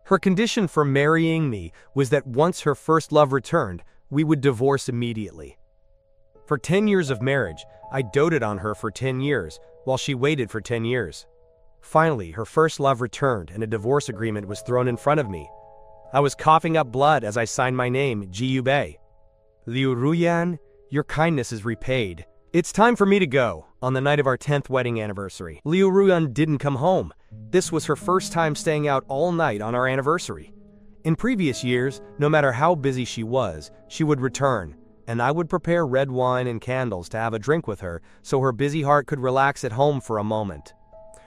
Her condition for marrying me was that once her first love returned, we would divorce immediately. For 10 years of marriage, I doted on her for 10 years, while she waited for 10 years. Finally, her first love returned and a divorce agreement was thrown in front of me. I was coughing up blood as I signed my name, Jiu Bei. Liu Ruyan, your kindness is repaid. It's time for me to go. On the night of our 10th wedding anniversary, Liu Ruyan didn't come home. This was her first time staying out all night on our anniversary. In previous years, no matter how busy she was, she would return, and I would prepare red wine and candles to have a drink with her so her busy heart could relax at home for a moment.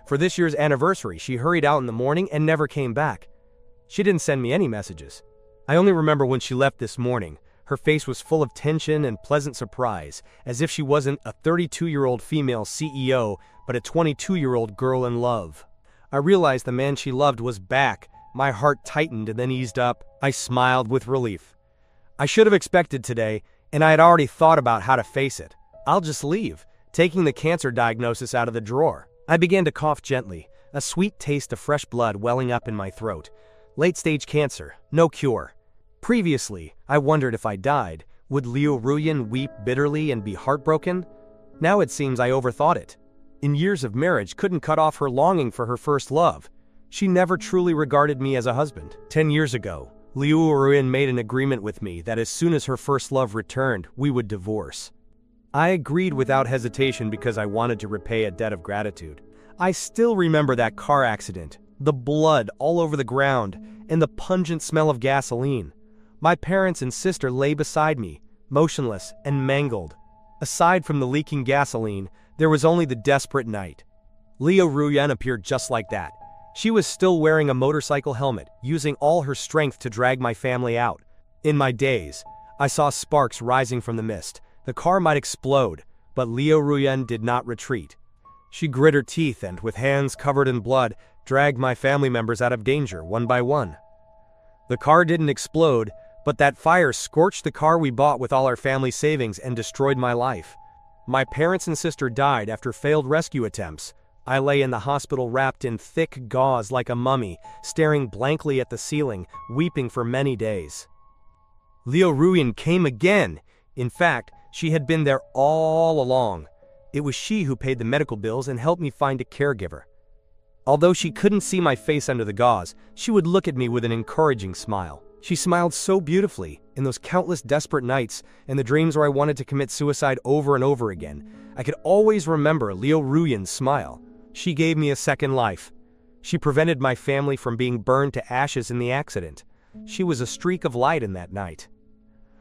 For this year's anniversary, she hurried out in the morning and never came back. She didn't send me any messages. I only remember when she left this morning. Her face was full of tension and pleasant surprise, as if she wasn't a 32-year-old female CEO, but a 22-year-old girl in love. I realized the man she loved was back. My heart tightened and then eased up. I smiled with relief. I should have expected today, and I had already thought about how to face it. I'll just leave, taking the cancer diagnosis out of the drawer. I began to cough gently, a sweet taste of fresh blood welling up in my throat. Late-stage cancer, no cure. Previously, I wondered if I died, would Liu Ruyan weep bitterly and be heartbroken? Now it seems I overthought it. In years of marriage couldn't cut off her longing for her first love. She never truly regarded me as a husband. 10 years ago, Liu Ruyan made an agreement with me that as soon as her first love returned, we would divorce. I agreed without hesitation because I wanted to repay a debt of gratitude. I still remember that car accident, the blood all over the ground, and the pungent smell of gasoline. My parents and sister lay beside me, motionless and mangled. Aside from the leaking gasoline, there was only the desperate night. Liu Ruyan appeared just like that. She was still wearing a motorcycle helmet, using all her strength to drag my family out. In my daze, I saw sparks rising from the mist. The car might explode, but Liu Ruyan did not retreat. She grit her teeth and, with hands covered in blood, dragged my family members out of danger one by one. The car didn't explode, but that fire scorched the car we bought with all our family savings and destroyed my life. My parents and sister died after failed rescue attempts. I lay in the hospital wrapped in thick gauze like a mummy, staring blankly at the ceiling, weeping for many days. Liu Ruyan came again. In fact, she had been there all along. It was she who paid the medical bills and helped me find a caregiver. Although she couldn't see my face under the gauze, she would look at me with an encouraging smile. She smiled so beautifully in those countless desperate nights and the dreams where I wanted to commit suicide over and over again. I could always remember Liu Ruyan's smile. She gave me a second life. She prevented my family from being burned to ashes in the accident. She was a streak of light in that night.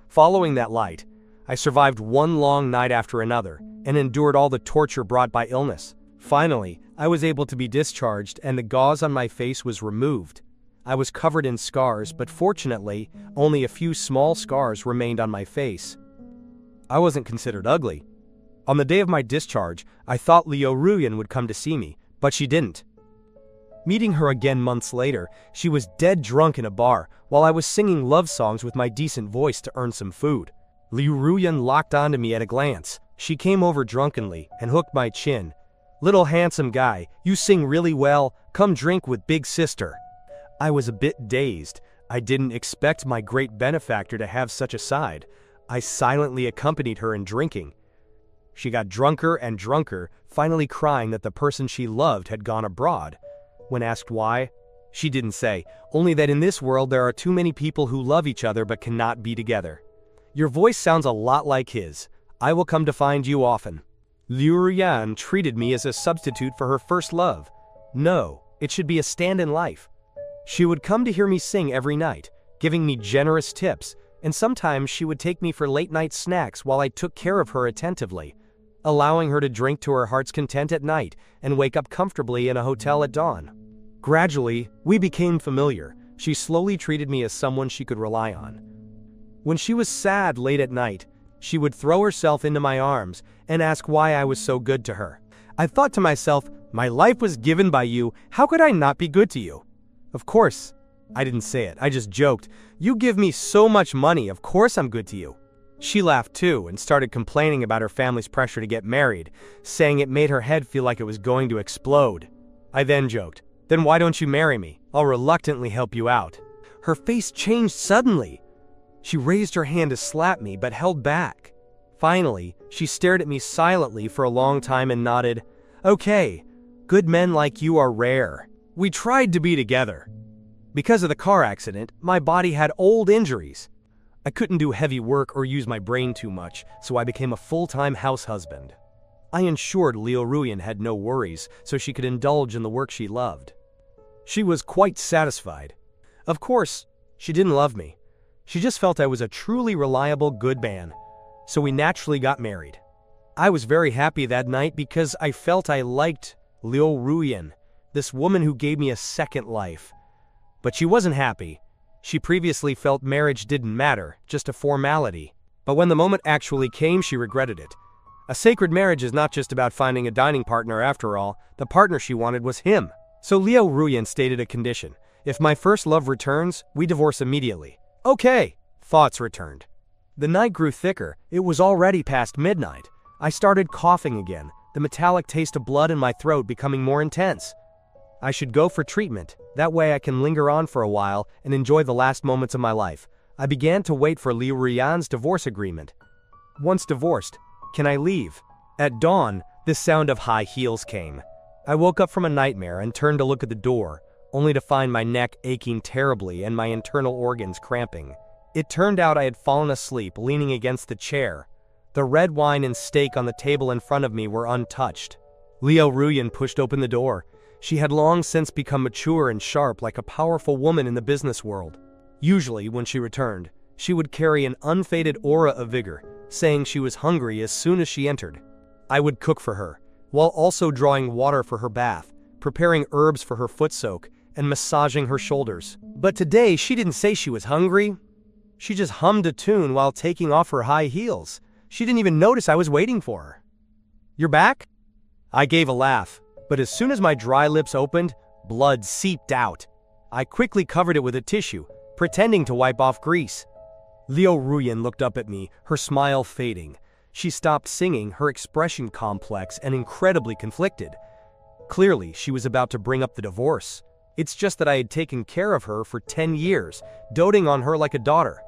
Following that light, I survived one long night after another and endured all the torture brought by illness. Finally, I was able to be discharged and the gauze on my face was removed. I was covered in scars, but fortunately, only a few small scars remained on my face. I wasn't considered ugly. On the day of my discharge, I thought Liu Ruyan would come to see me, but she didn't. Meeting her again months later, she was dead drunk in a bar while I was singing love songs with my decent voice to earn some food. Liu Ruyan locked onto me at a glance. She came over drunkenly and hooked my chin. "Little handsome guy, you sing really well. Come drink with big sister." I was a bit dazed. I didn't expect my great benefactor to have such a side. I silently accompanied her in drinking. She got drunker and drunker, finally crying that the person she loved had gone abroad. When asked why, she didn't say, only that in this world there are too many people who love each other but cannot be together. "Your voice sounds a lot like his. I will come to find you often." Liu Ruyan treated me as a substitute for her first love. No, it should be a stand-in life. She would come to hear me sing every night, giving me generous tips, and sometimes she would take me for late-night snacks while I took care of her attentively, allowing her to drink to her heart's content at night and wake up comfortably in a hotel at dawn. Gradually, we became familiar. She slowly treated me as someone she could rely on. When she was sad late at night, she would throw herself into my arms and ask why I was so good to her. I thought to myself, my life was given by you, how could I not be good to you? Of course, I didn't say it, I just joked. You give me so much money, of course I'm good to you. She laughed too and started complaining about her family's pressure to get married, saying it made her head feel like it was going to explode. I then joked, "Then why don't you marry me? I'll reluctantly help you out." Her face changed suddenly. She raised her hand to slap me, but held back. Finally, she stared at me silently for a long time and nodded. "Okay, good men like you are rare. We tried to be together. Because of the car accident, my body had old injuries. I couldn't do heavy work or use my brain too much, so I became a full-time house husband. I ensured Liu Ruyan had no worries, so she could indulge in the work she loved. She was quite satisfied. Of course, she didn't love me. She just felt I was a truly reliable good man, so we naturally got married. I was very happy that night because I felt I liked Liu Ruyan, this woman who gave me a second life. But she wasn't happy. She previously felt marriage didn't matter, just a formality. But when the moment actually came, she regretted it. A sacred marriage is not just about finding a dining partner after all. The partner she wanted was him. So Liu Ruyan stated a condition. If my first love returns, we divorce immediately. Okay, thoughts returned. The night grew thicker. It was already past midnight. I started coughing again, the metallic taste of blood in my throat becoming more intense. I should go for treatment. That way I can linger on for a while and enjoy the last moments of my life. I began to wait for Liu Ruyan's divorce agreement. Once divorced, can I leave? At dawn, the sound of high heels came. I woke up from a nightmare and turned to look at the door, only to find my neck aching terribly and my internal organs cramping. It turned out I had fallen asleep leaning against the chair. The red wine and steak on the table in front of me were untouched. Liu Ruyan pushed open the door. She had long since become mature and sharp like a powerful woman in the business world. Usually, when she returned, she would carry an unfaded aura of vigor, saying she was hungry as soon as she entered. I would cook for her, while also drawing water for her bath, preparing herbs for her foot soak, and massaging her shoulders. But today, she didn't say she was hungry. She just hummed a tune while taking off her high heels. She didn't even notice I was waiting for her. "You're back?" I gave a laugh, but as soon as my dry lips opened, blood seeped out. I quickly covered it with a tissue, pretending to wipe off grease. Liu Ruyan looked up at me, her smile fading. She stopped singing, her expression complex and incredibly conflicted. Clearly, she was about to bring up the divorce. It's just that I had taken care of her for 10 years, doting on her like a daughter.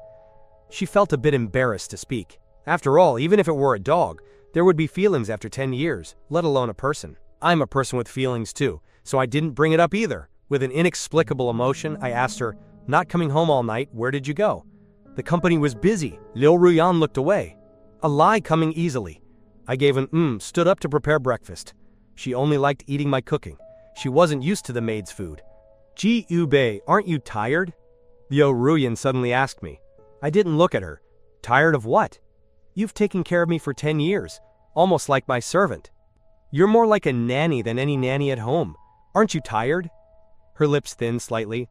She felt a bit embarrassed to speak. After all, even if it were a dog, there would be feelings after 10 years, let alone a person. I'm a person with feelings too, so I didn't bring it up either. With an inexplicable emotion, I asked her, "Not coming home all night, where did you go?" "The company was busy." Liu Ruyan looked away. A lie coming easily. I gave an stood up to prepare breakfast. She only liked eating my cooking. She wasn't used to the maid's food. "Ji Ube, aren't you tired?" Liu Ruyan suddenly asked me. I didn't look at her. Tired of what? "You've taken care of me for 10 years, almost like my servant. You're more like a nanny than any nanny at home. Aren't you tired?" Her lips thinned slightly.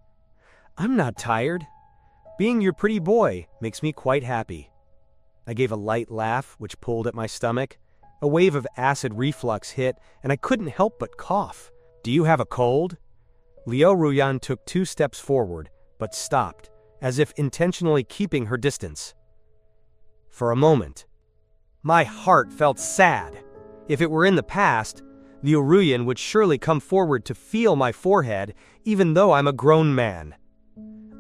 "I'm not tired. Being your pretty boy makes me quite happy." I gave a light laugh, which pulled at my stomach. A wave of acid reflux hit, and I couldn't help but cough. "Do you have a cold?" Liu Ruyan took 2 steps forward, but stopped, as if intentionally keeping her distance. For a moment, my heart felt sad. If it were in the past, Liu Ruyan would surely come forward to feel my forehead, even though I'm a grown man.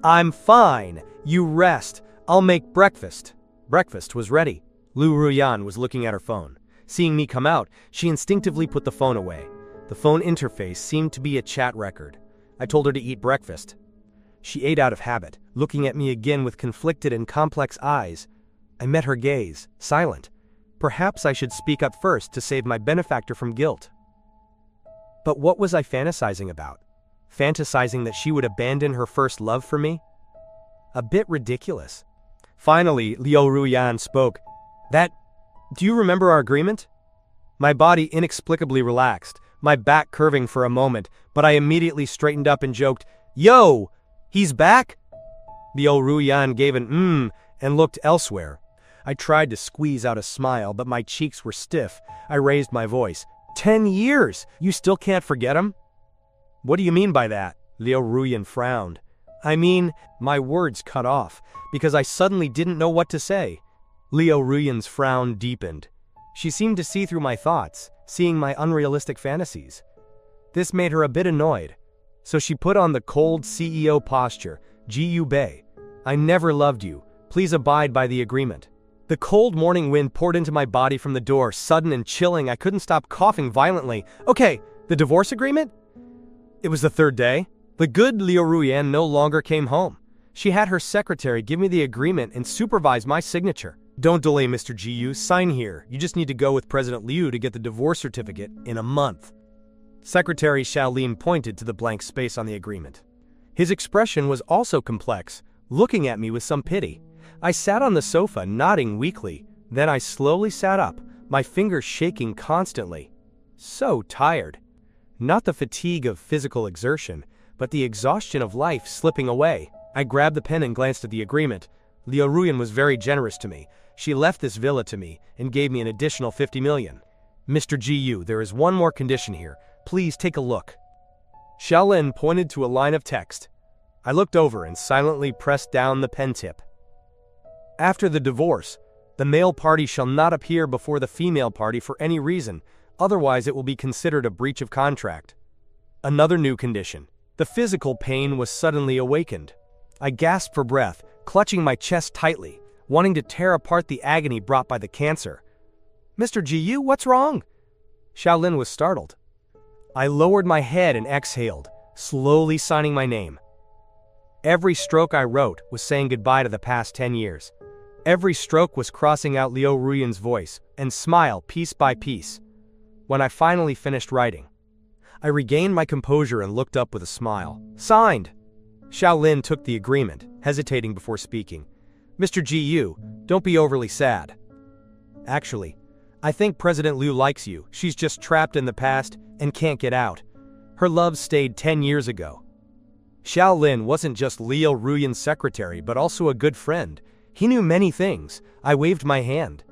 "I'm fine. You rest. I'll make breakfast." Breakfast was ready. Liu Ruyan was looking at her phone. Seeing me come out, she instinctively put the phone away. The phone interface seemed to be a chat record. I told her to eat breakfast. She ate out of habit, looking at me again with conflicted and complex eyes. I met her gaze, silent. Perhaps I should speak up first to save my benefactor from guilt. But what was I fantasizing about? Fantasizing that she would abandon her first love for me? A bit ridiculous. Finally, Liu Ruyan spoke. Do you remember our agreement?" My body inexplicably relaxed, my back curving for a moment, but I immediately straightened up and joked, "Yo, he's back?" Liu Ruyan gave an and looked elsewhere. I tried to squeeze out a smile, but my cheeks were stiff. I raised my voice. 10 years! You still can't forget him?" "What do you mean by that?" Liu Ruyan frowned. I mean, my words cut off, because I suddenly didn't know what to say. Liu Ruyan's frown deepened. She seemed to see through my thoughts, seeing my unrealistic fantasies. This made her a bit annoyed. So she put on the cold CEO posture. Gu Bei, I never loved you. Please abide by the agreement. The cold morning wind poured into my body from the door, sudden and chilling. I couldn't stop coughing violently. Okay, the divorce agreement? It was the third day. The good Liu Ruyan no longer came home. She had her secretary give me the agreement and supervise my signature. Don't delay, Mr. Gu. Sign here. You just need to go with President Liu to get the divorce certificate in a month. Secretary Shaolin pointed to the blank space on the agreement. His expression was also complex, looking at me with some pity. I sat on the sofa, nodding weakly. Then I slowly sat up, my fingers shaking constantly. So tired. Not the fatigue of physical exertion, but the exhaustion of life slipping away. I grabbed the pen and glanced at the agreement. Liu Ruyan was very generous to me. She left this villa to me and gave me an additional 50 million. Mr. Gu, there is one more condition here. Please take a look. Shaolin pointed to a line of text. I looked over and silently pressed down the pen tip. After the divorce, the male party shall not appear before the female party for any reason, otherwise it will be considered a breach of contract. Another new condition. The physical pain was suddenly awakened. I gasped for breath, clutching my chest tightly, wanting to tear apart the agony brought by the cancer. Mr. Gu, what's wrong? Shaolin was startled. I lowered my head and exhaled, slowly signing my name. Every stroke I wrote was saying goodbye to the past 10 years. Every stroke was crossing out Liu Ruyan's voice and smile piece by piece. When I finally finished writing, I regained my composure and looked up with a smile. Signed! Shaolin took the agreement, hesitating before speaking. Mr. Gu, don't be overly sad. Actually, I think President Liu likes you. She's just trapped in the past and can't get out. Her love stayed 10 years ago. Shaolin wasn't just Liu Ruyan's secretary, but also a good friend. He knew many things. I waved my hand.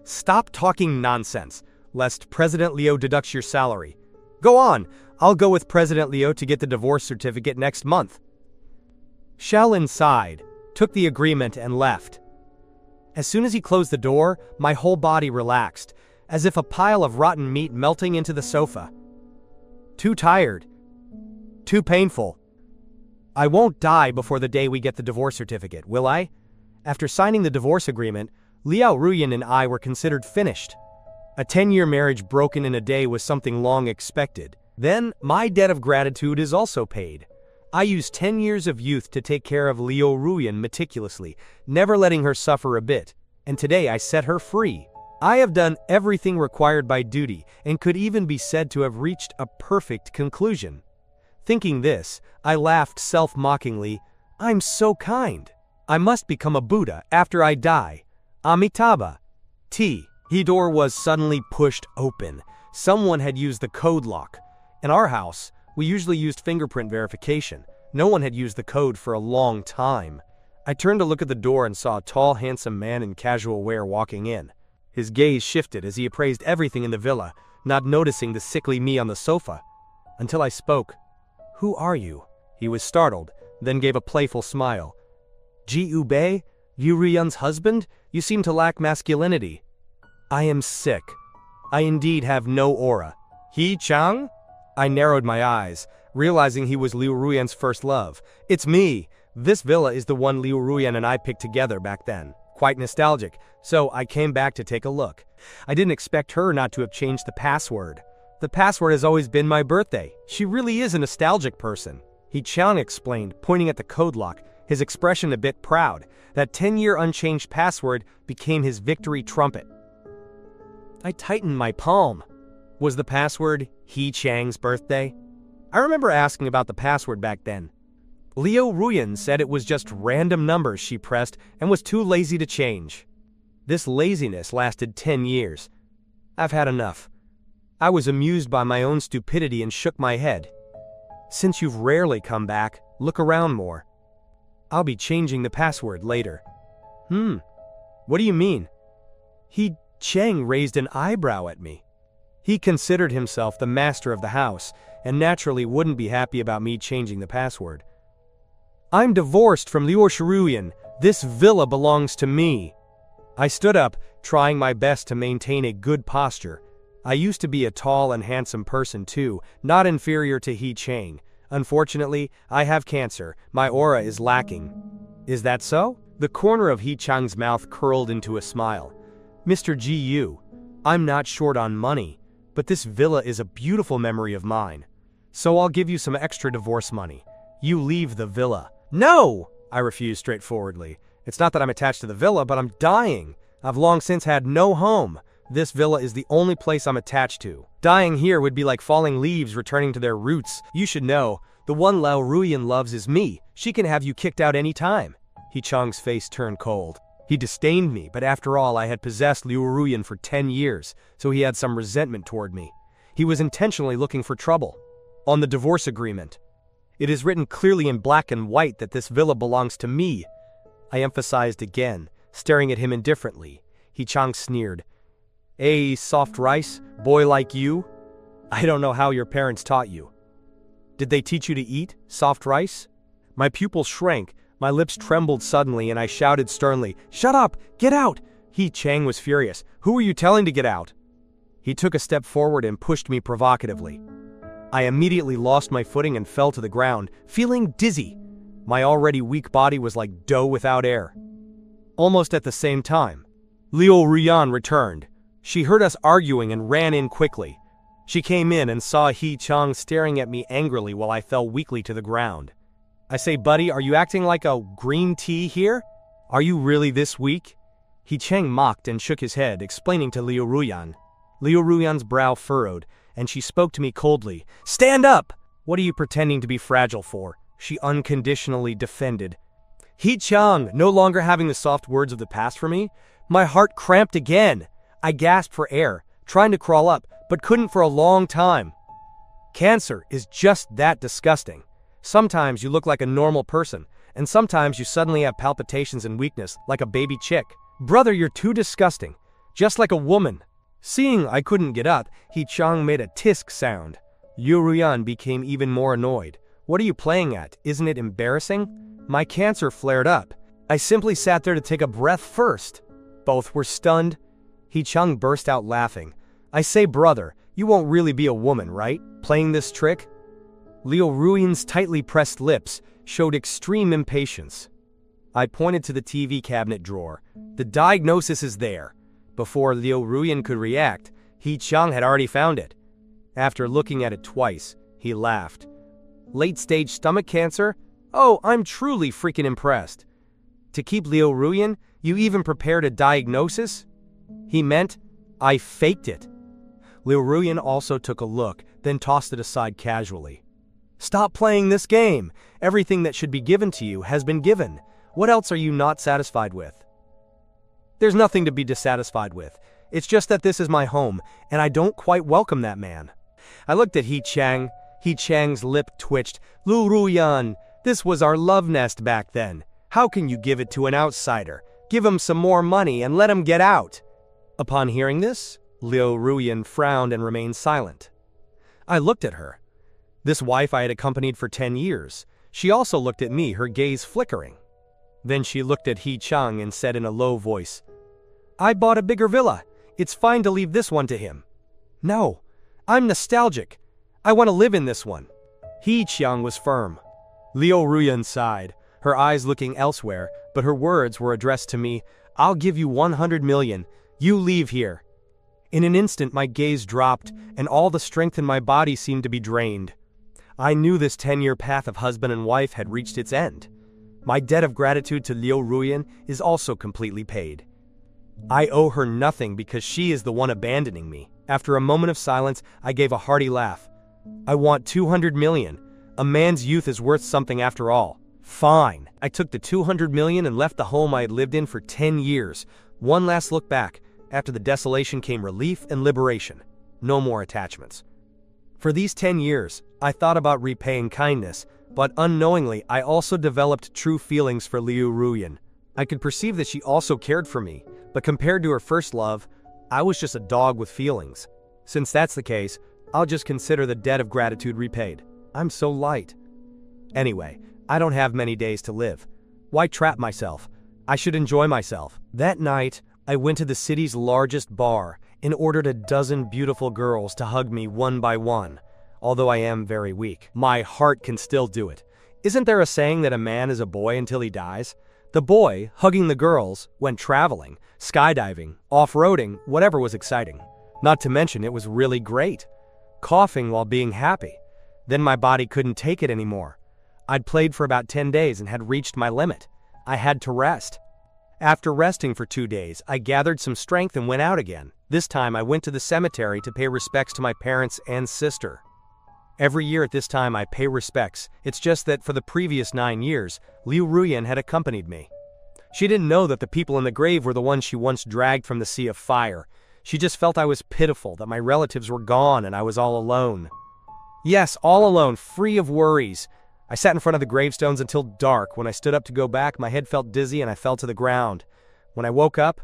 Stop talking nonsense, lest President Liu deducts your salary. Go on, I'll go with President Liu to get the divorce certificate next month. Shaolin sighed, took the agreement and left. As soon as he closed the door, my whole body relaxed, as if a pile of rotten meat melting into the sofa. Too tired. Too painful. I won't die before the day we get the divorce certificate, will I? After signing the divorce agreement, Liu Ruyan and I were considered finished. A 10-year marriage broken in a day was something long expected. Then, my debt of gratitude is also paid. I used 10 years of youth to take care of Liu Ruyan meticulously, never letting her suffer a bit, and today I set her free. I have done everything required by duty and could even be said to have reached a perfect conclusion. Thinking this, I laughed self-mockingly. I'm so kind. I must become a Buddha after I die. Amitabha. The door was suddenly pushed open. Someone had used the code lock. In our house, we usually used fingerprint verification. No one had used the code for a long time. I turned to look at the door and saw a tall, handsome man in casual wear walking in. His gaze shifted as he appraised everything in the villa, not noticing the sickly me on the sofa. Until I spoke. Who are you? He was startled, then gave a playful smile. Gu Bei? Liu Ruyan's husband? You seem to lack masculinity. I am sick. I indeed have no aura. He Chang? I narrowed my eyes, realizing he was Liu Ruyan's first love. It's me. This villa is the one Liu Ruyan and I picked together back then. Quite nostalgic, so I came back to take a look. I didn't expect her not to have changed the password. The password has always been my birthday. She really is a nostalgic person. He Chang explained, pointing at the code lock, his expression a bit proud. That 10-year unchanged password became his victory trumpet. I tightened my palm. Was the password He Chang's birthday? I remember asking about the password back then. Liu Ruyan said it was just random numbers she pressed and was too lazy to change. This laziness lasted 10 years. I've had enough. I was amused by my own stupidity and shook my head. Since you've rarely come back, look around more. I'll be changing the password later. What do you mean? He Chang raised an eyebrow at me. He considered himself the master of the house, and naturally wouldn't be happy about me changing the password. I'm divorced from Liu Ruyan. This villa belongs to me. I stood up, trying my best to maintain a good posture. I used to be a tall and handsome person too, not inferior to He Chang. Unfortunately, I have cancer. My aura is lacking. Is that so? The corner of Hee-chang's mouth curled into a smile. Mr. Gu, I'm not short on money, but this villa is a beautiful memory of mine. So I'll give you some extra divorce money. You leave the villa. No! I refused straightforwardly. It's not that I'm attached to the villa, but I'm dying. I've long since had no home. This villa is the only place I'm attached to. Dying here would be like falling leaves returning to their roots. You should know, the one Lao Ruyan loves is me. She can have you kicked out any time. Hee-chang's face turned cold. He disdained me, but after all, I had possessed Liu Ruyan for 10 years, so he had some resentment toward me. He was intentionally looking for trouble. On the divorce agreement, it is written clearly in black and white that this villa belongs to me. I emphasized again, staring at him indifferently. Hee-chang sneered. Hey, soft rice, boy like you? I don't know how your parents taught you. Did they teach you to eat soft rice? My pupils shrank, my lips trembled suddenly, and I shouted sternly, Shut up! Get out! Hee-chang was furious. Who are you telling to get out? He took a step forward and pushed me provocatively. I immediately lost my footing and fell to the ground, feeling dizzy. My already weak body was like dough without air. Almost at the same time, Liu Ruyan returned. She heard us arguing and ran in quickly. She came in and saw Hee-chang staring at me angrily while I fell weakly to the ground. I say, buddy, are you acting like a green tea here? Are you really this weak? Hee-chang mocked and shook his head, explaining to Liu Ruyan. Liu Ruyan's brow furrowed, and she spoke to me coldly. Stand up! What are you pretending to be fragile for? She unconditionally defended. Hee-chang, no longer having the soft words of the past for me, my heart cramped again. I gasped for air, trying to crawl up, but couldn't for a long time. Cancer is just that disgusting. Sometimes you look like a normal person, and sometimes you suddenly have palpitations and weakness, like a baby chick. Brother, you're too disgusting. Just like a woman. Seeing I couldn't get up, Hee-chang made a tisk sound. Liu Ruyan became even more annoyed. What are you playing at? Isn't it embarrassing? My cancer flared up. I simply sat there to take a breath first. Both were stunned. Hee-chang burst out laughing. I say, brother, you won't really be a woman, right? Playing this trick? Liu Ruyan's tightly pressed lips showed extreme impatience. I pointed to the TV cabinet drawer. The diagnosis is there. Before Liu Ruyan could react, Hee-chang had already found it. After looking at it twice, he laughed. Late-stage stomach cancer? Oh, I'm truly freaking impressed. To keep Liu Ruyan, you even prepared a diagnosis? He meant, I faked it. Liu Ruyan also took a look, then tossed it aside casually. Stop playing this game. Everything that should be given to you has been given. What else are you not satisfied with? There's nothing to be dissatisfied with. It's just that this is my home, and I don't quite welcome that man. I looked at Hee-chang. Hee-chang's lip twitched. Liu Ruyan, this was our love nest back then. How can you give it to an outsider? Give him some more money and let him get out. Upon hearing this, Liu Ruyan frowned and remained silent. I looked at her. This wife I had accompanied for 10 years. She also looked at me, her gaze flickering. Then she looked at Hee-chang and said in a low voice, I bought a bigger villa. It's fine to leave this one to him. No, I'm nostalgic. I want to live in this one. Hee-chang was firm. Liu Ruyan sighed, her eyes looking elsewhere, but her words were addressed to me. I'll give you 100 million. You leave here. In an instant, my gaze dropped, and all the strength in my body seemed to be drained. I knew this 10-year path of husband and wife had reached its end. My debt of gratitude to Liu Ruyan is also completely paid. I owe her nothing because she is the one abandoning me. After a moment of silence, I gave a hearty laugh. I want 200 million. A man's youth is worth something after all. Fine. I took the 200 million and left the home I had lived in for 10 years. One last look back. After the desolation came relief and liberation. No more attachments. For these 10 years, I thought about repaying kindness, but unknowingly I also developed true feelings for Liu Ruyan. I could perceive that she also cared for me, but compared to her first love, I was just a dog with feelings. Since that's the case, I'll just consider the debt of gratitude repaid. I'm so light. Anyway, I don't have many days to live. Why trap myself? I should enjoy myself. That night, I went to the city's largest bar and ordered a dozen beautiful girls to hug me one by one. although I am very weak. My heart can still do it. Isn't there a saying that a man is a boy until he dies? The boy, hugging the girls, went traveling, skydiving, off-roading, whatever was exciting. Not to mention it was really great. Coughing while being happy. Then my body couldn't take it anymore. I'd played for about 10 days and had reached my limit. I had to rest. After resting for 2 days, I gathered some strength and went out again. This time I went to the cemetery to pay respects to my parents and sister. Every year at this time I pay respects. It's just that for the previous 9 years, Liu Ruyan had accompanied me. She didn't know that the people in the grave were the ones she once dragged from the sea of fire. She just felt I was pitiful, that my relatives were gone and I was all alone. Yes, all alone, free of worries. I sat in front of the gravestones until dark. When I stood up to go back, my head felt dizzy and I fell to the ground. When I woke up,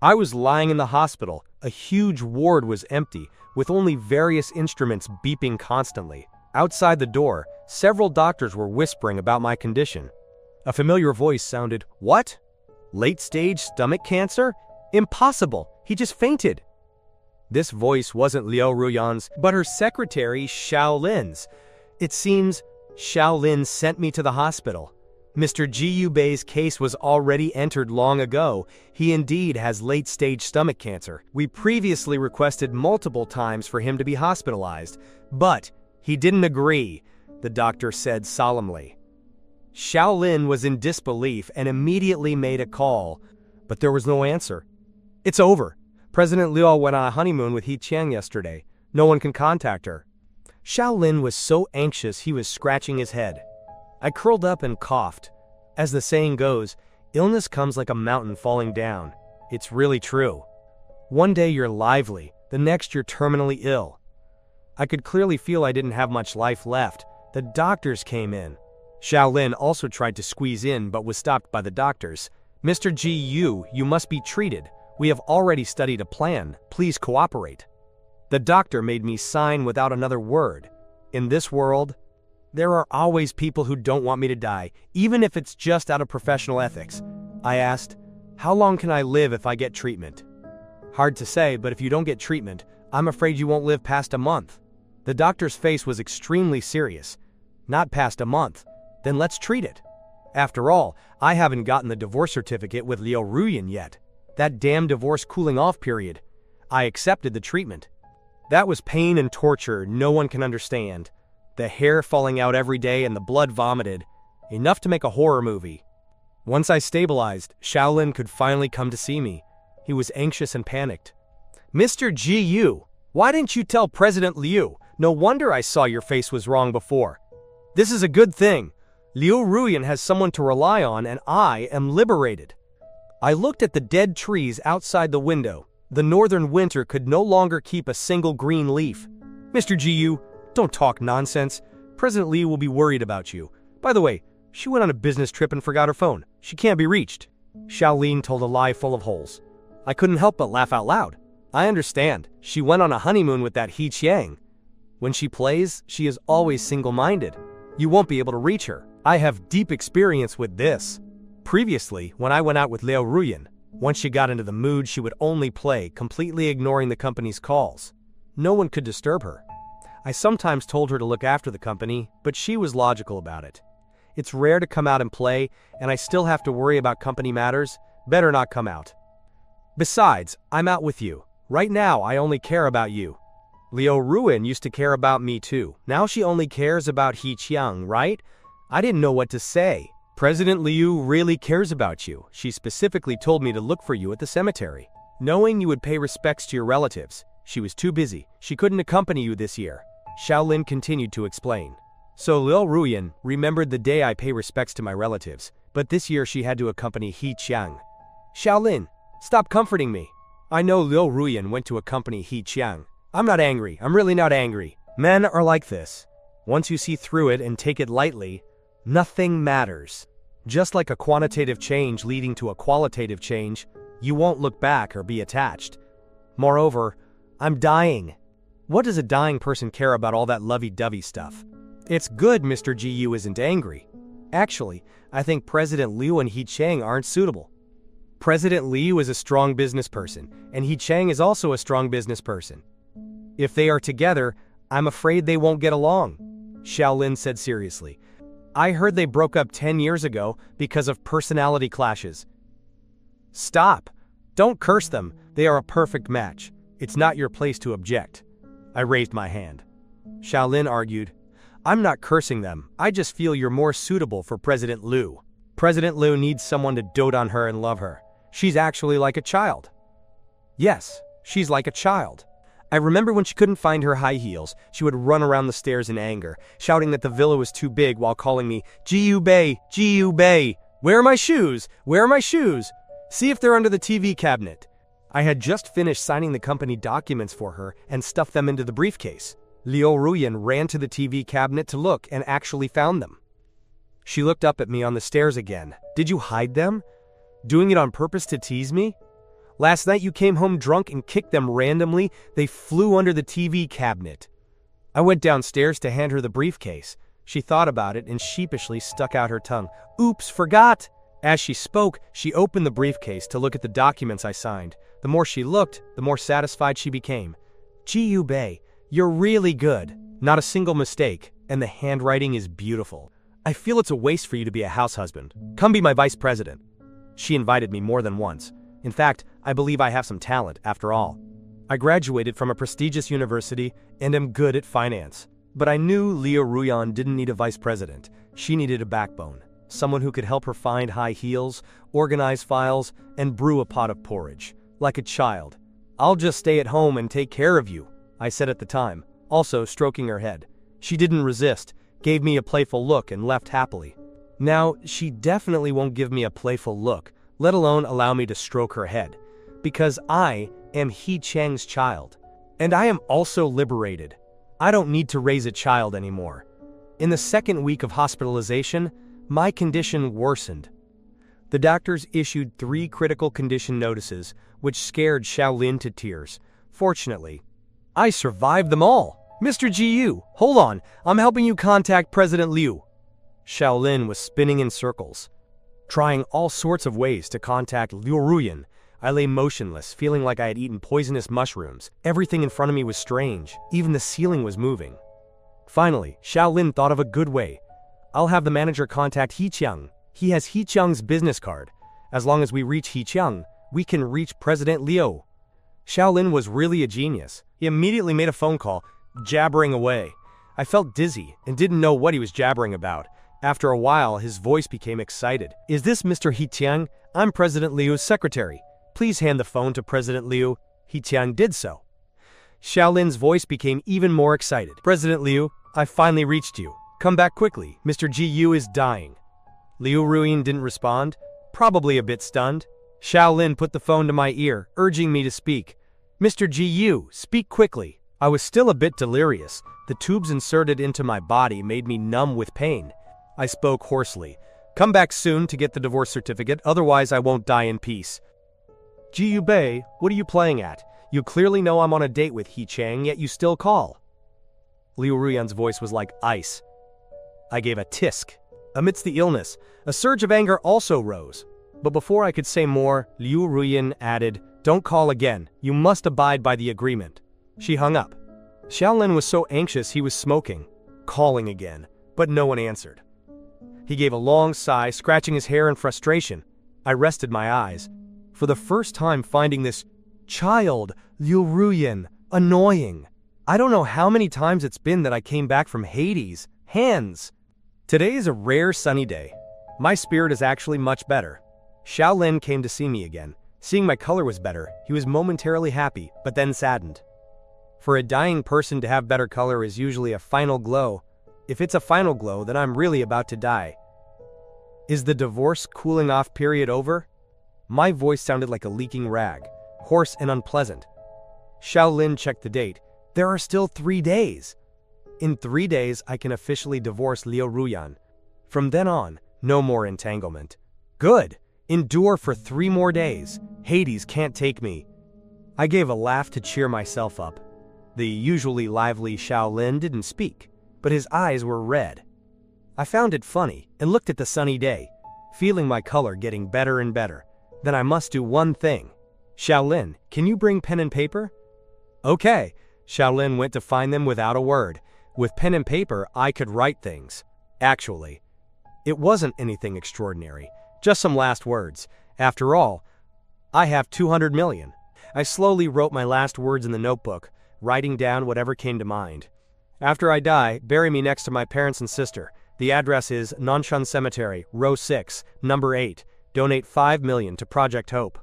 I was lying in the hospital. A huge ward was empty, with only various instruments beeping constantly. Outside the door, several doctors were whispering about my condition. A familiar voice sounded, "What? Late-stage stomach cancer? Impossible! He just fainted!" This voice wasn't Liu Ruyan's, but her secretary, Xiaolin's. It seems Xiaolin sent me to the hospital. Mr. Ji Bei's case was already entered long ago. He indeed has late-stage stomach cancer. We previously requested multiple times for him to be hospitalized, but he didn't agree, the doctor said solemnly. Xiaolin was in disbelief and immediately made a call, but there was no answer. It's over. President Liu went on a honeymoon with He Qiang yesterday. No one can contact her. Xiaolin was so anxious he was scratching his head. I curled up and coughed. As the saying goes, illness comes like a mountain falling down. It's really true. One day you're lively, the next you're terminally ill. I could clearly feel I didn't have much life left. The doctors came in. Xiaolin also tried to squeeze in but was stopped by the doctors. "Mr. Ji Yu, you must be treated. We have already studied a plan. Please cooperate." The doctor made me sign without another word. In this world, there are always people who don't want me to die, even if it's just out of professional ethics. I asked, "How long can I live if I get treatment?" "Hard to say, but if you don't get treatment, I'm afraid you won't live past a month." The doctor's face was extremely serious. "Not past a month? Then let's treat it. After all, I haven't gotten the divorce certificate with Liu Ruyan yet. That damn divorce cooling off period." I accepted the treatment. That was pain and torture no one can understand. The hair falling out every day and the blood vomited. Enough to make a horror movie. Once I stabilized, Xiaolin could finally come to see me. He was anxious and panicked. "Mr. Ji Yu, why didn't you tell President Liu? No wonder I saw your face was wrong before. This is a good thing. Liu Ruyan has someone to rely on and I am liberated." I looked at the dead trees outside the window. The northern winter could no longer keep a single green leaf. "Mr. Ji Yu, don't talk nonsense. President Liu will be worried about you. By the way, she went on a business trip and forgot her phone. She can't be reached." Xiaolin told a lie full of holes. I couldn't help but laugh out loud. I understand. She went on a honeymoon with that He Qiang. When she plays, she is always single-minded. You won't be able to reach her. I have deep experience with this. Previously, when I went out with Liu Ruyan, once she got into the mood, she would only play, completely ignoring the company's calls. No one could disturb her. I sometimes told her to look after the company, but she was logical about it. It's rare to come out and play, and I still have to worry about company matters. Better not come out. Besides, I'm out with you. Right now, I only care about you. Liu Ruyan used to care about me too. Now she only cares about He Qiang, right? I didn't know what to say. President Liu really cares about you. She specifically told me to look for you at the cemetery. Knowing you would pay respects to your relatives. She was too busy. She couldn't accompany you this year. Xiaolin continued to explain. So Liu Ruyan remembered the day I pay respects to my relatives, but this year she had to accompany He Qiang. Xiaolin, stop comforting me. I know Liu Ruyan went to accompany He Qiang. I'm not angry. I'm really not angry. Men are like this. Once you see through it and take it lightly, nothing matters. Just like a quantitative change leading to a qualitative change, you won't look back or be attached. Moreover, I'm dying. What does a dying person care about all that lovey-dovey stuff? It's good Mr. Ji Yu isn't angry. Actually, I think President Liu and He Qiang aren't suitable. President Liu is a strong business person, and He Qiang is also a strong business person. If they are together, I'm afraid they won't get along, Xiaolin said seriously. I heard they broke up 10 years ago because of personality clashes. Stop! Don't curse them, they are a perfect match. It's not your place to object. I raised my hand. Xiaolin argued, I'm not cursing them, I just feel you're more suitable for President Liu. President Liu needs someone to dote on her and love her. She's actually like a child. Yes, she's like a child. I remember when she couldn't find her high heels, she would run around the stairs in anger, shouting that the villa was too big while calling me, Jiu Bei, Jiu Bei. Where are my shoes? Where are my shoes? See if they're under the TV cabinet. I had just finished signing the company documents for her and stuffed them into the briefcase. Liu Ruyan ran to the TV cabinet to look and actually found them. She looked up at me on the stairs again. Did you hide them? Doing it on purpose to tease me? Last night you came home drunk and kicked them randomly. They flew under the TV cabinet. I went downstairs to hand her the briefcase. She thought about it and sheepishly stuck out her tongue. Oops, forgot! As she spoke, she opened the briefcase to look at the documents I signed. The more she looked, the more satisfied she became. Jiu Bei, you're really good. Not a single mistake, and the handwriting is beautiful. I feel it's a waste for you to be a house husband. Come be my vice president. She invited me more than once. In fact, I believe I have some talent, after all. I graduated from a prestigious university and am good at finance. But I knew Liu Ruyan didn't need a vice president. She needed a backbone. Someone who could help her find high heels, organize files, and brew a pot of porridge. Like a child. I'll just stay at home and take care of you, I said at the time, also stroking her head. She didn't resist, gave me a playful look and left happily. Now, she definitely won't give me a playful look, let alone allow me to stroke her head. Because I am He Chang's child. And I am also liberated. I don't need to raise a child anymore. In the second week of hospitalization, my condition worsened. The doctors issued 3 critical condition notices, which scared Xiaolin to tears. Fortunately, I survived them all. Mr. Jiu, hold on, I'm helping you contact President Liu. Xiaolin was spinning in circles, trying all sorts of ways to contact Liu Ruyan. I lay motionless, feeling like I had eaten poisonous mushrooms. Everything in front of me was strange. Even the ceiling was moving. Finally, Xiaolin thought of a good way. I'll have the manager contact Heqiang. He has Heqiang's business card. As long as we reach Heqiang, we can reach President Liu. Xiaolin was really a genius. He immediately made a phone call, jabbering away. I felt dizzy and didn't know what he was jabbering about. After a while, his voice became excited. Is this Mr. Heqiang? I'm President Liu's secretary. Please hand the phone to President Liu. Heqiang did so. Xiaolin's voice became even more excited. President Liu, I finally reached you. Come back quickly. Mr. Jiu is dying. Liu Ruyan didn't respond, probably a bit stunned. Xiaolin put the phone to my ear, urging me to speak. Mr. Jiu, speak quickly. I was still a bit delirious. The tubes inserted into my body made me numb with pain. I spoke hoarsely. Come back soon to get the divorce certificate, otherwise I won't die in peace. Jiu Bei, what are you playing at? You clearly know I'm on a date with Heqiang, yet you still call. Liu Ruyan's voice was like ice. I gave a tisk. Amidst the illness, a surge of anger also rose. But before I could say more, Liu Ruyan added, Don't call again. You must abide by the agreement. She hung up. Xiaolin was so anxious he was smoking, calling again, but no one answered. He gave a long sigh, scratching his hair in frustration. I rested my eyes. For the first time finding this child, Liu Ruyan, annoying. I don't know how many times it's been that I came back from Hades. Hands. Today is a rare sunny day. My spirit is actually much better. Xiaolin came to see me again. Seeing my color was better, he was momentarily happy, but then saddened. For a dying person to have better color is usually a final glow. If it's a final glow, then I'm really about to die. Is the divorce cooling off period over? My voice sounded like a leaking rag, hoarse and unpleasant. Xiaolin checked the date. There are still 3 days. In 3 days, I can officially divorce Liu Ruyan. From then on, no more entanglement. Good. Endure for 3 more days. Hades can't take me. I gave a laugh to cheer myself up. The usually lively Xiaolin didn't speak, but his eyes were red. I found it funny and looked at the sunny day, feeling my color getting better and better. Then I must do one thing. Xiaolin, can you bring pen and paper? Okay. Xiaolin went to find them without a word. With pen and paper, I could write things. Actually, it wasn't anything extraordinary, just some last words. After all, I have 200 million. I slowly wrote my last words in the notebook, writing down whatever came to mind. After I die, bury me next to my parents and sister. The address is Nanshan Cemetery, row 6, number 8. Donate 5 million to Project Hope.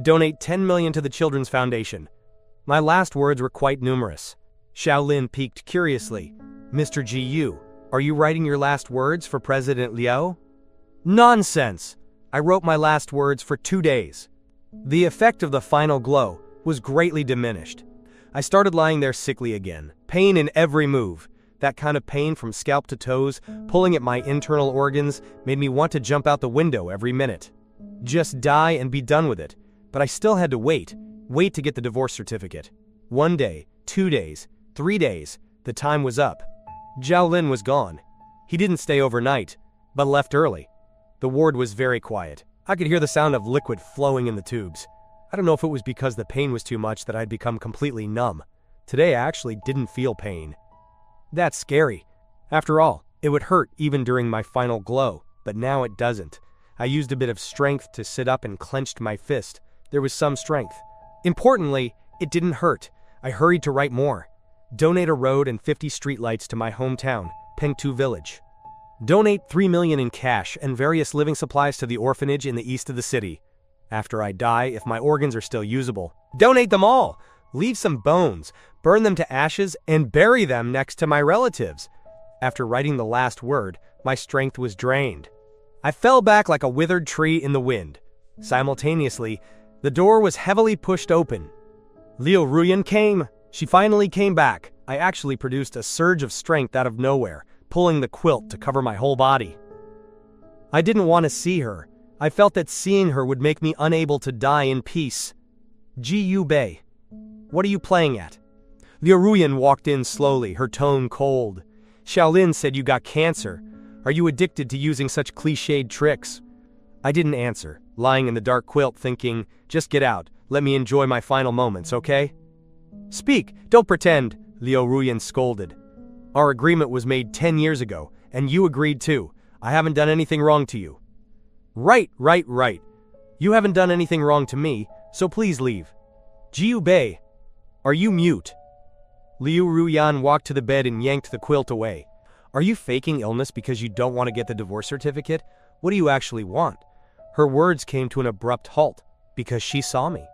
Donate 10 million to the Children's Foundation. My last words were quite numerous. Xiaolin peeked curiously. Mr. Gu, are you writing your last words for President Liu? Nonsense! I wrote my last words for 2 days. The effect of the final glow was greatly diminished. I started lying there sickly again. Pain in every move. That kind of pain from scalp to toes, pulling at my internal organs, made me want to jump out the window every minute. Just die and be done with it. But I still had to wait to get the divorce certificate. 1 day, 2 days, 3 days, the time was up. Xiaolin was gone. He didn't stay overnight, but left early. The ward was very quiet. I could hear the sound of liquid flowing in the tubes. I don't know if it was because the pain was too much that I'd become completely numb. Today I actually didn't feel pain. That's scary. After all, it would hurt even during my final glow, but now it doesn't. I used a bit of strength to sit up and clenched my fist. There was some strength. Importantly, it didn't hurt. I hurried to write more. Donate a road and 50 streetlights to my hometown, Pengtu Village. Donate 3 million in cash and various living supplies to the orphanage in the east of the city. After I die, if my organs are still usable, donate them all. Leave some bones, burn them to ashes, and bury them next to my relatives. After writing the last word, my strength was drained. I fell back like a withered tree in the wind. Simultaneously, the door was heavily pushed open. Liu Ruyan came. She finally came back. I actually produced a surge of strength out of nowhere, pulling the quilt to cover my whole body. I didn't want to see her. I felt that seeing her would make me unable to die in peace. Gu Bei, what are you playing at? Liu Ruyan walked in slowly, her tone cold. Xiaolin said you got cancer. Are you addicted to using such cliched tricks? I didn't answer, lying in the dark quilt thinking, just get out, let me enjoy my final moments, okay? Speak, don't pretend, Liu Ruyan scolded. Our agreement was made 10 years ago, and you agreed too. I haven't done anything wrong to you. Right. You haven't done anything wrong to me, so please leave. Jiu Bei, are you mute? Liu Ruyan walked to the bed and yanked the quilt away. Are you faking illness because you don't want to get the divorce certificate? What do you actually want? Her words came to an abrupt halt, because she saw me.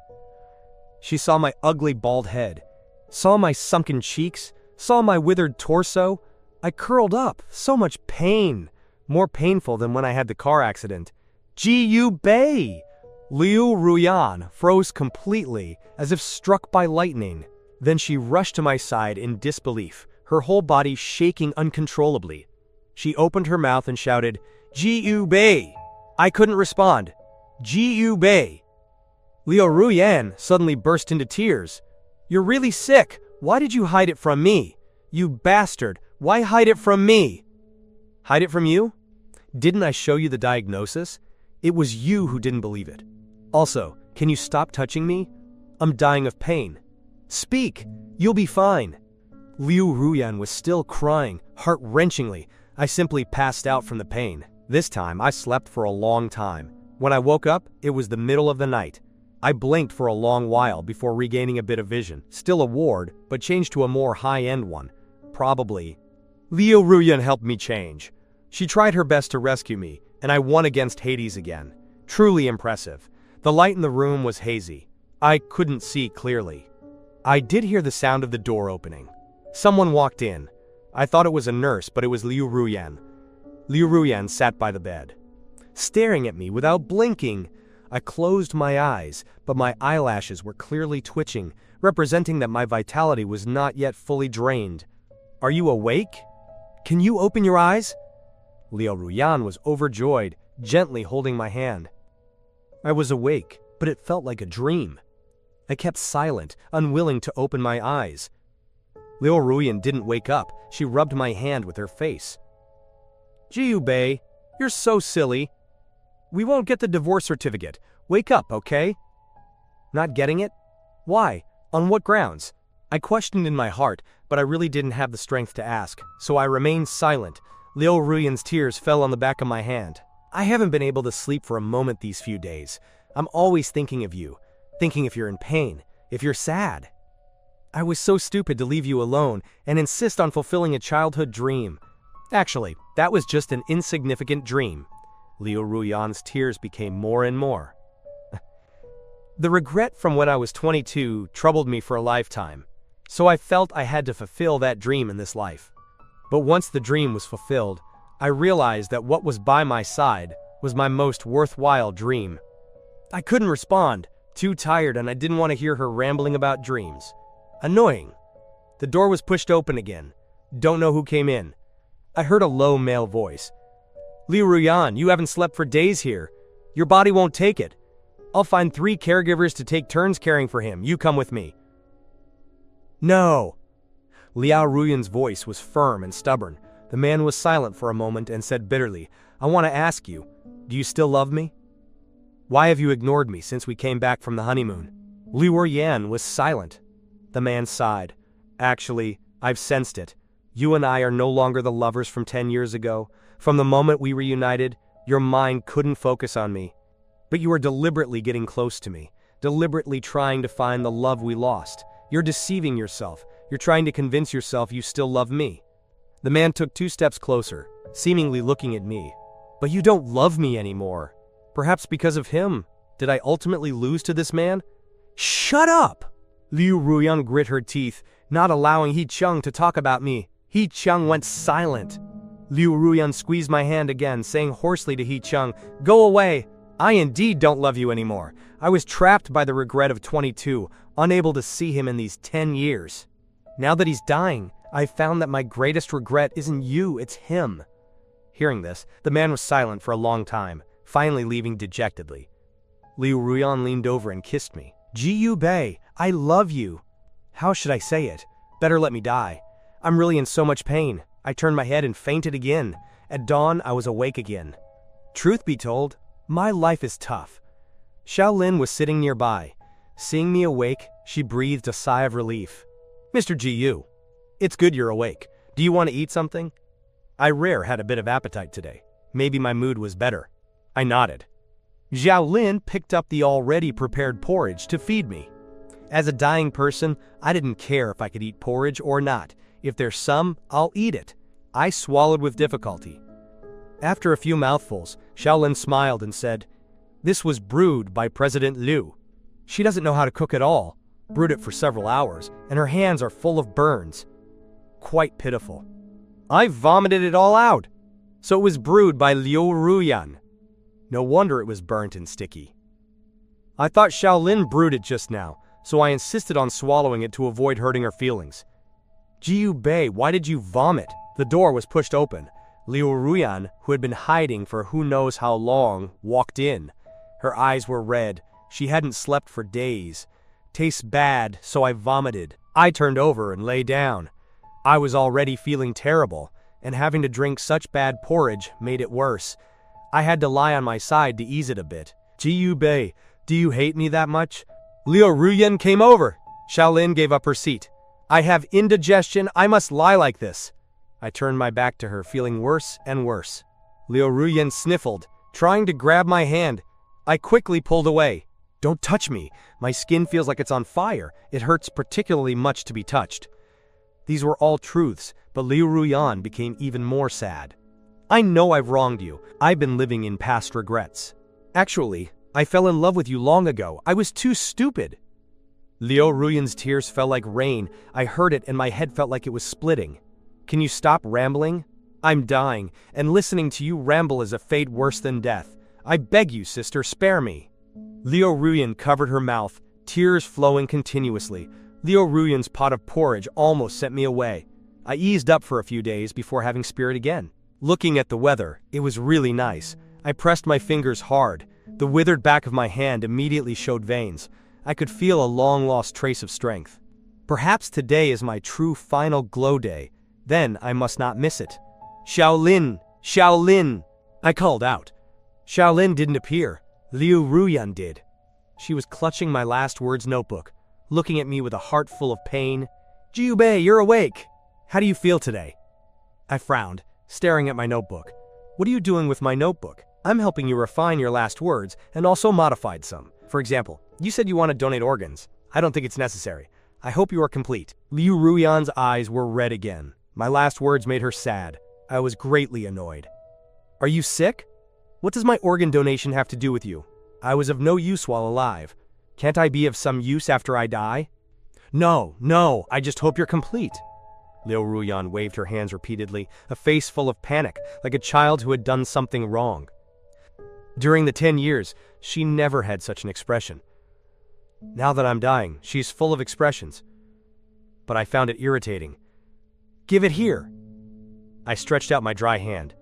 She saw my ugly bald head, saw my sunken cheeks, saw my withered torso. I curled up, so much pain, more painful than when I had the car accident. Jiu Bei! Liu Ruyan froze completely, as if struck by lightning. Then she rushed to my side in disbelief, her whole body shaking uncontrollably. She opened her mouth and shouted, Jiu Bei! I couldn't respond. Jiu Bei! Liu Ruyan suddenly burst into tears. You're really sick. Why did you hide it from me? You bastard, why hide it from me? Hide it from you? Didn't I show you the diagnosis? It was you who didn't believe it. Also, can you stop touching me? I'm dying of pain. Speak, you'll be fine. Liu Ruyan was still crying, heart-wrenchingly. I simply passed out from the pain. This time, I slept for a long time. When I woke up, it was the middle of the night. I blinked for a long while before regaining a bit of vision. Still a ward, but changed to a more high-end one. Probably. Liu Ruyan helped me change. She tried her best to rescue me, and I won against Hades again. Truly impressive. The light in the room was hazy. I couldn't see clearly. I did hear the sound of the door opening. Someone walked in. I thought it was a nurse, but it was Liu Ruyan. Liu Ruyan sat by the bed, staring at me without blinking. I closed my eyes, but my eyelashes were clearly twitching, representing that my vitality was not yet fully drained. Are you awake? Can you open your eyes? Liu Ruyan was overjoyed, gently holding my hand. I was awake, but it felt like a dream. I kept silent, unwilling to open my eyes. Liu Ruyan didn't wake up. She rubbed my hand with her face. Jiu Bei, you're so silly. We won't get the divorce certificate. Wake up, okay? Not getting it? Why? On what grounds? I questioned in my heart, but I really didn't have the strength to ask, so I remained silent. Liu Ruyan's tears fell on the back of my hand. I haven't been able to sleep for a moment these few days. I'm always thinking of you, thinking if you're in pain, if you're sad. I was so stupid to leave you alone and insist on fulfilling a childhood dream. Actually, that was just an insignificant dream. Liu Ruyan's tears became more and more. The regret from when I was 22 troubled me for a lifetime, so I felt I had to fulfill that dream in this life. But once the dream was fulfilled, I realized that what was by my side was my most worthwhile dream. I couldn't respond, too tired, and I didn't want to hear her rambling about dreams. Annoying. The door was pushed open again. Don't know who came in. I heard a low male voice. Liu Ruyan, you haven't slept for days here. Your body won't take it. I'll find 3 caregivers to take turns caring for him. You come with me. No. Liu Ruyan's voice was firm and stubborn. The man was silent for a moment and said bitterly, I want to ask you, do you still love me? Why have you ignored me since we came back from the honeymoon? Liu Ruyan was silent. The man sighed. Actually, I've sensed it. You and I are no longer the lovers from 10 years ago. From the moment we reunited, your mind couldn't focus on me. But you are deliberately getting close to me, deliberately trying to find the love we lost. You're deceiving yourself. You're trying to convince yourself you still love me. The man took 2 steps closer, seemingly looking at me. But you don't love me anymore. Perhaps because of him. Did I ultimately lose to this man? Shut up! Liu Ruyan grit her teeth, not allowing He-chung to talk about me. He-chung went silent. Liu Ruyan squeezed my hand again, saying hoarsely to He-chung, Go away! I indeed don't love you anymore. I was trapped by the regret of 22, unable to see him in these 10 years. Now that he's dying, I found that my greatest regret isn't you, it's him. Hearing this, the man was silent for a long time, finally leaving dejectedly. Liu Ruyan leaned over and kissed me. Ji Bei, I love you. How should I say it? Better let me die. I'm really in so much pain. I turned my head and fainted again. At dawn, I was awake again. Truth be told, my life is tough. Xiaolin was sitting nearby. Seeing me awake, she breathed a sigh of relief. Mr. Ji, it's good you're awake. Do you want to eat something? I had a bit of appetite today. Maybe my mood was better. I nodded. Xiaolin picked up the already prepared porridge to feed me. As a dying person, I didn't care if I could eat porridge or not. If there's some, I'll eat it. I swallowed with difficulty. After a few mouthfuls, Xiaolin smiled and said, This was brewed by President Liu. She doesn't know how to cook at all. Brewed it for several hours, and her hands are full of burns. Quite pitiful. I vomited it all out. So it was brewed by Liu Ruyan. No wonder it was burnt and sticky. I thought Xiaolin brewed it just now, so I insisted on swallowing it to avoid hurting her feelings. Ji Bei, why did you vomit? The door was pushed open. Liu Ruyan, who had been hiding for who knows how long, walked in. Her eyes were red. She hadn't slept for days. Tastes bad, so I vomited. I turned over and lay down. I was already feeling terrible, and having to drink such bad porridge made it worse. I had to lie on my side to ease it a bit. Ji Bei, do you hate me that much? Liu Ruyan came over. Xiaolin gave up her seat. I have indigestion. I must lie like this. I turned my back to her, feeling worse and worse. Liu Ruyan sniffled, trying to grab my hand. I quickly pulled away. Don't touch me. My skin feels like it's on fire. It hurts particularly much to be touched. These were all truths, but Liu Ruyan became even more sad. I know I've wronged you. I've been living in past regrets. Actually, I fell in love with you long ago. I was too stupid. Liu Ruyan's tears fell like rain. I heard it and my head felt like it was splitting. Can you stop rambling? I'm dying, and listening to you ramble is a fate worse than death. I beg you, sister, spare me. Liu Ruyan covered her mouth, tears flowing continuously. Liu Ruyan's pot of porridge almost sent me away. I eased up for a few days before having spirit again. Looking at the weather, it was really nice. I pressed my fingers hard. The withered back of my hand immediately showed veins. I could feel a long-lost trace of strength. Perhaps today is my true final glow day. Then I must not miss it. Xiaolin! Xiaolin! I called out. Xiaolin didn't appear. Liu Ruyan did. She was clutching my last words notebook, looking at me with a heart full of pain. Jiubei, you're awake! How do you feel today? I frowned, staring at my notebook. What are you doing with my notebook? I'm helping you refine your last words and also modified some. For example, you said you want to donate organs. I don't think it's necessary. I hope you are complete. Liu Ruyan's eyes were red again. My last words made her sad. I was greatly annoyed. Are you sick? What does my organ donation have to do with you? I was of no use while alive. Can't I be of some use after I die? No, I just hope you're complete. Liu Ruyan waved her hands repeatedly, a face full of panic, like a child who had done something wrong. During the 10 years, she never had such an expression. Now that I'm dying, she's full of expressions. But I found it irritating. Give it here. I stretched out my dry hand.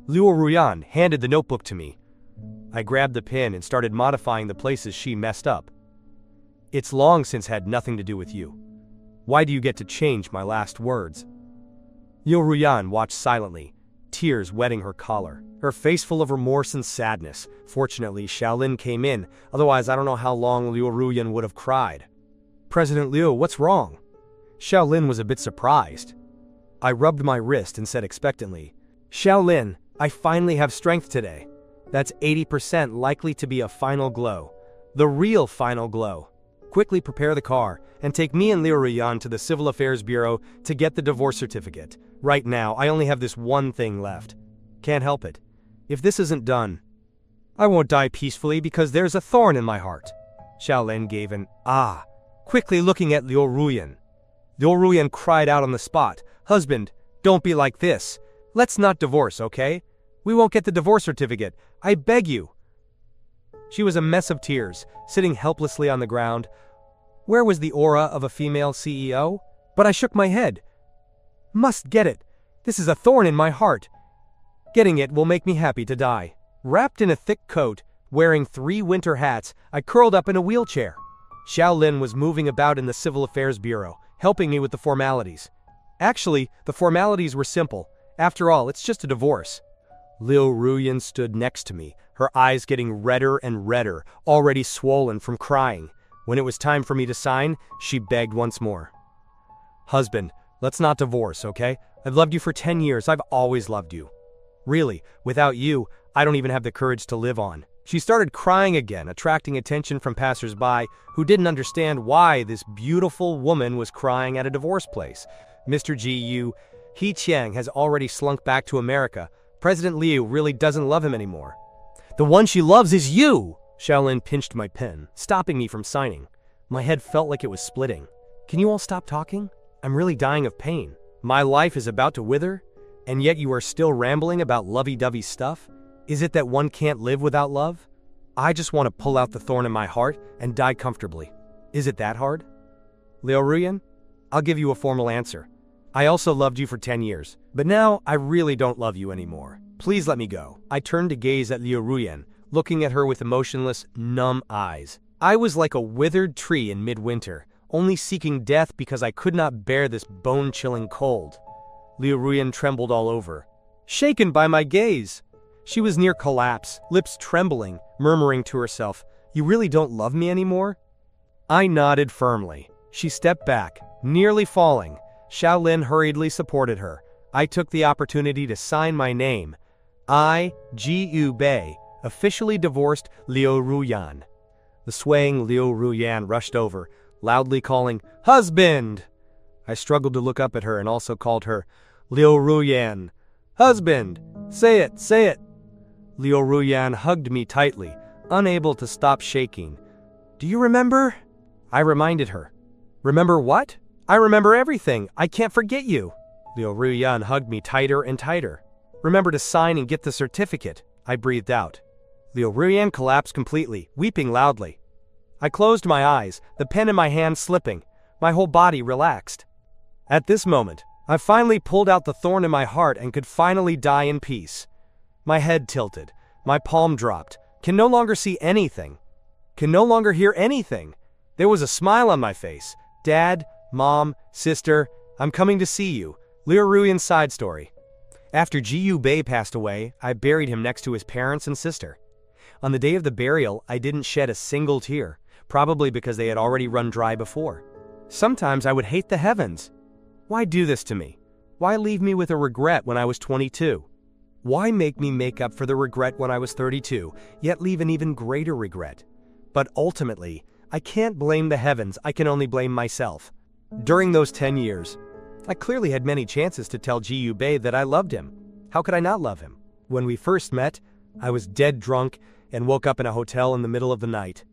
Liu Ruyan handed the notebook to me. I grabbed the pen and started modifying the places she messed up. It's long since had nothing to do with you. Why do you get to change my last words? Liu Ruyan watched silently, tears wetting her collar, her face full of remorse and sadness. Fortunately, Xiaolin came in, otherwise I don't know how long Liu Ruyan would have cried. President Liu, what's wrong? Xiaolin was a bit surprised. I rubbed my wrist and said expectantly, Xiaolin, I finally have strength today. That's 80% likely to be a final glow. The real final glow. Quickly prepare the car and take me and Liu Ruyan to the Civil Affairs Bureau to get the divorce certificate. Right now, I only have this one thing left. Can't help it. If this isn't done, I won't die peacefully because there's a thorn in my heart. Xiaolin gave an ah, quickly looking at Liu Ruyan. Liu Ruyan cried out on the spot, Husband, don't be like this. Let's not divorce, okay? We won't get the divorce certificate. I beg you. She was a mess of tears, sitting helplessly on the ground. Where was the aura of a female CEO? But I shook my head. Must get it. This is a thorn in my heart. Getting it will make me happy to die. Wrapped in a thick coat, wearing 3 winter hats, I curled up in a wheelchair. Xiaolin was moving about in the Civil Affairs Bureau, helping me with the formalities. Actually, the formalities were simple. After all, it's just a divorce. Liu Ruyan stood next to me, her eyes getting redder and redder, already swollen from crying. When it was time for me to sign, she begged once more. Husband, let's not divorce, okay? I've loved you for 10 years. I've always loved you. Really, without you, I don't even have the courage to live on. She started crying again, attracting attention from passers-by who didn't understand why this beautiful woman was crying at a divorce place. Mr. Gu Heqiang has already slunk back to America. President Liu really doesn't love him anymore. The one she loves is you! Xiaolin pinched my pen, stopping me from signing. My head felt like it was splitting. Can you all stop talking? I'm really dying of pain. My life is about to wither, and yet you are still rambling about lovey-dovey stuff? Is it that one can't live without love? I just want to pull out the thorn in my heart and die comfortably. Is it that hard? Liu Ruyan, I'll give you a formal answer. I also loved you for 10 years, but now I really don't love you anymore. Please let me go. I turned to gaze at Liu Ruyan, looking at her with emotionless, numb eyes. I was like a withered tree in midwinter, only seeking death because I could not bear this bone-chilling cold. Liu Ruyan trembled all over, shaken by my gaze. She was near collapse, lips trembling, murmuring to herself, You really don't love me anymore? I nodded firmly. She stepped back, nearly falling. Xiaolin hurriedly supported her. I took the opportunity to sign my name. I, Jiubei, officially divorced Liu Ruyan. The swaying Liu Ruyan rushed over, loudly calling, Husband! I struggled to look up at her and also called her, Liu Ruyan. Husband! Say it, say it! Liu Ruyan hugged me tightly, unable to stop shaking. Do you remember? I reminded her. Remember what? I remember everything. I can't forget you. Liu Ruyan hugged me tighter and tighter. Remember to sign and get the certificate, I breathed out. Liu Ruyan collapsed completely, weeping loudly. I closed my eyes, the pen in my hand slipping. My whole body relaxed. At this moment, I finally pulled out the thorn in my heart and could finally die in peace. My head tilted, my palm dropped, can no longer see anything, can no longer hear anything. There was a smile on my face. Dad, Mom, Sister, I'm coming to see you. Liu Ruyan's side story. After Jiubei passed away, I buried him next to his parents and sister. On the day of the burial, I didn't shed a single tear, probably because they had already run dry before. Sometimes I would hate the heavens. Why do this to me? Why leave me with a regret when I was 22? Why make me make up for the regret when I was 32, yet leave an even greater regret? But ultimately, I can't blame the heavens, I can only blame myself. During those 10 years, I clearly had many chances to tell Ji-Yu-Bae that I loved him. How could I not love him? When we first met, I was dead drunk and woke up in a hotel in the middle of the night.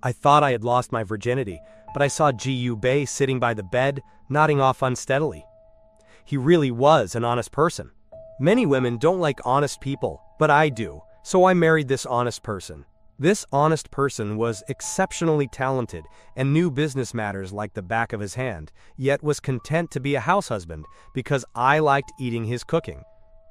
I thought I had lost my virginity, but I saw Ji-Yu-Bae sitting by the bed, nodding off unsteadily. He really was an honest person. Many women don't like honest people, but I do, so I married this honest person. This honest person was exceptionally talented and knew business matters like the back of his hand, yet was content to be a house husband because I liked eating his cooking.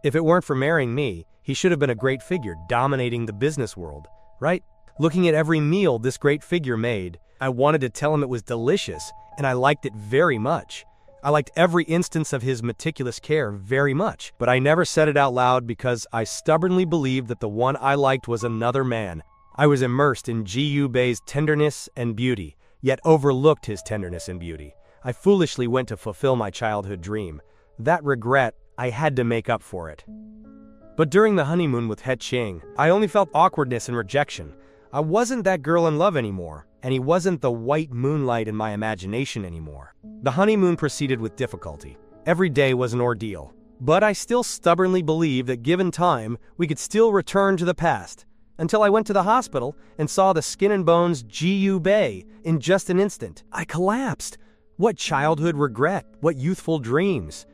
If it weren't for marrying me, he should have been a great figure dominating the business world, right? Looking at every meal this great figure made, I wanted to tell him it was delicious, and I liked it very much. I liked every instance of his meticulous care very much, but I never said it out loud because I stubbornly believed that the one I liked was another man. I was immersed in Ji-Yu-Bae's tenderness and beauty, yet overlooked his tenderness and beauty. I foolishly went to fulfill my childhood dream. That regret, I had to make up for it. But during the honeymoon with He Ching, I only felt awkwardness and rejection. I wasn't that girl in love anymore, and he wasn't the white moonlight in my imagination anymore. The honeymoon proceeded with difficulty. Every day was an ordeal. But I still stubbornly believed that given time, we could still return to the past. Until I went to the hospital and saw the skin and bones Ji-Yu-Bae in just an instant. I collapsed. What childhood regret, what youthful dreams.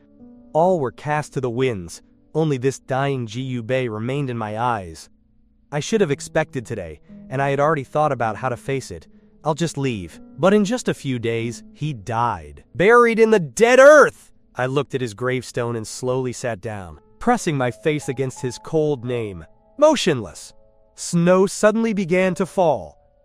All were cast to the winds. Only this dying Ji-Yu-Bae remained in my eyes. I should have expected today, and I had already thought about how to face it. I'll just leave. But in just a few days, he died. Buried in the dead earth! I looked at his gravestone and slowly sat down, pressing my face against his cold name. Motionless. Snow suddenly began to fall.